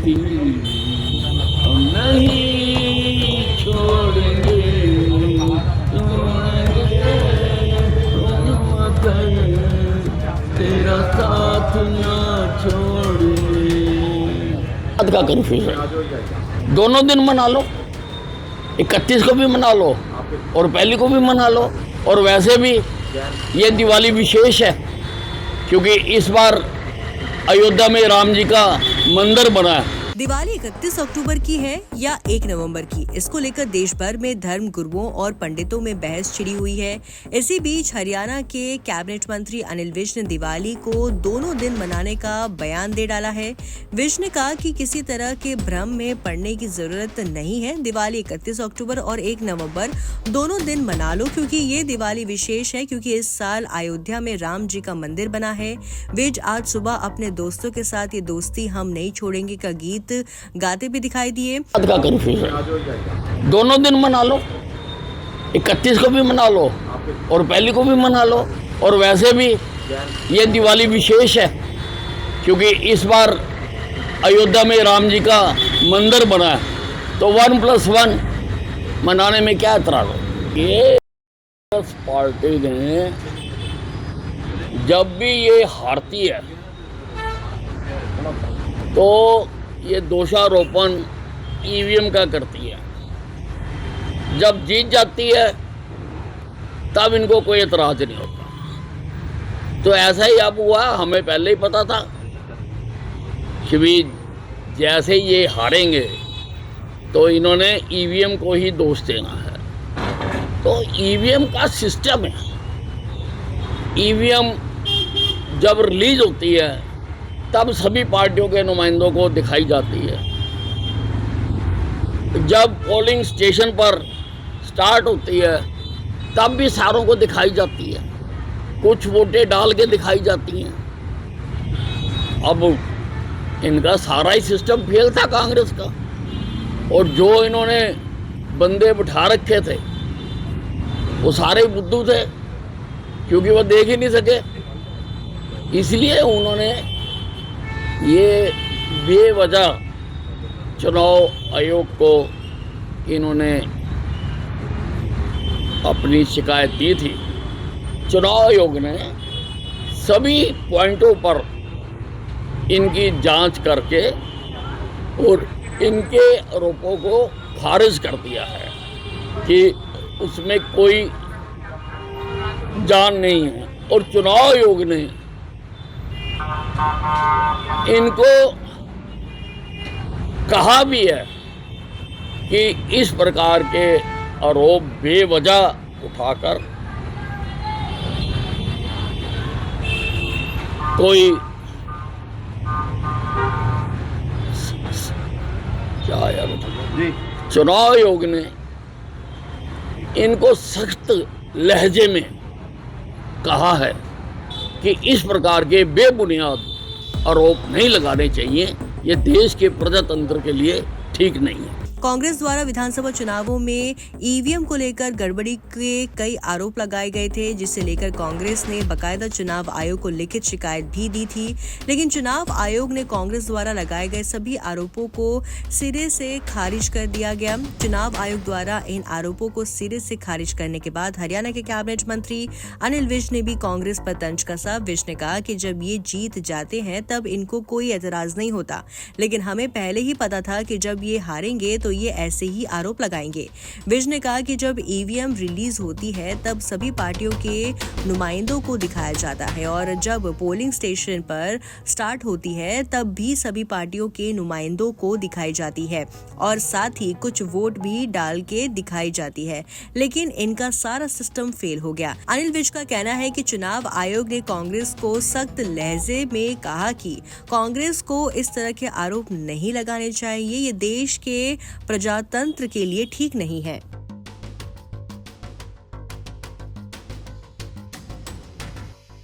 दोस्ती नहीं छोड़ेंगे, तेरा साथ ना छोड़ेंगे। का कन्फ्यूजन दोनों दिन मना लो, 31 को भी मना लो और पहली को भी मना लो। और वैसे भी ये दिवाली विशेष है क्योंकि इस बार अयोध्या में राम जी का मंदिर बना है। दिवाली 31 अक्टूबर की है या 1 नवंबर की, इसको लेकर देश भर में धर्म गुरुओं और पंडितों में बहस छिड़ी हुई है। इसी बीच हरियाणा के कैबिनेट मंत्री अनिल विज ने दिवाली को दोनों दिन मनाने का बयान दे डाला है। विज ने कहा कि किसी तरह के भ्रम में पड़ने की जरूरत नहीं है। दिवाली 31 अक्टूबर और 1 नवंबर दोनों दिन मना लो क्योंकि ये दिवाली विशेष है क्योंकि इस साल अयोध्या में राम जी का मंदिर बना है। विज आज सुबह अपने दोस्तों के साथ ये दोस्ती हम नहीं छोड़ेंगे का गीत गाते भी दिखाई दिए। का कन्फ्यूजन दोनों दिन मना लो, 31 को भी मना लो और पहली को भी मना लो। और वैसे भी ये दिवाली विशेष है क्योंकि इस बार अयोध्या में राम जी का मंदिर बना है तो 1+1 मनाने में क्या एतराज हो। ये पार्टी ने जब भी ये हारती है तो ये दोषारोपण ईवीएम का करती है, जब जीत जाती है तब इनको कोई एतराज नहीं होता। तो ऐसा ही अब हुआ, हमें पहले ही पता था कि भी जैसे ही ये हारेंगे तो इन्होंने ईवीएम को ही दोष देना है। तो ईवीएम का सिस्टम है, ईवीएम जब रिलीज होती है तब सभी पार्टियों के नुमाइंदों को दिखाई जाती है। जब पोलिंग स्टेशन पर स्टार्ट होती है तब भी सारों को दिखाई जाती है, कुछ वोटें डाल के दिखाई जाती हैं। अब इनका सारा ही सिस्टम फेल था कांग्रेस का, और जो इन्होंने बंदे बिठा रखे थे वो सारे बुद्धू थे क्योंकि वो देख ही नहीं सके। इसलिए उन्होंने ये बेवजह चुनाव आयोग को इन्होंने अपनी शिकायत दी थी। चुनाव आयोग ने सभी पॉइंटों पर इनकी जांच करके और इनके आरोपों को खारिज कर दिया है कि उसमें कोई जान नहीं है। और चुनाव आयोग ने इनको कहा भी है कि इस प्रकार के आरोप बेवजह उठाकर कोई क्या यार चुनाव आयोग ने इनको सख्त लहजे में कहा है कि इस प्रकार के बेबुनियाद आरोप नहीं लगाने चाहिए, ये देश के प्रजातंत्र के लिए ठीक नहीं है। कांग्रेस द्वारा विधानसभा चुनावों में ईवीएम को लेकर गड़बड़ी के कई आरोप लगाए गए थे, जिसे लेकर कांग्रेस ने बकायदा चुनाव आयोग को लिखित शिकायत भी दी थी। लेकिन चुनाव आयोग ने कांग्रेस द्वारा लगाए गए सभी आरोपों को सिरे से खारिज कर दिया गया। चुनाव आयोग द्वारा इन आरोपों को सिरे से खारिज करने के बाद हरियाणा के कैबिनेट मंत्री अनिल विज ने भी कांग्रेस पर तंज कसा। विज ने कहा कि जब ये जीत जाते हैं तब इनको कोई एतराज नहीं होता, लेकिन हमें पहले ही पता था कि जब ये हारेंगे तो ये ऐसे ही आरोप लगाएंगे। विज ने कहा कि जब ईवीएम रिलीज होती है तब सभी पार्टियों के नुमाइंदों को दिखाया जाता है और जब पोलिंग स्टेशन पर स्टार्ट होती है तब भी सभी पार्टियों के नुमाइंदों को दिखाई जाती है और साथ ही कुछ वोट भी डाल के दिखाई जाती है, लेकिन इनका सारा सिस्टम फेल हो गया। अनिल विज का कहना है कि चुनाव आयोग ने कांग्रेस को सख्त लहजे में कहा कि कांग्रेस को इस तरह के आरोप नहीं लगाने चाहिए, ये देश के प्रजातंत्र के लिए ठीक नहीं है।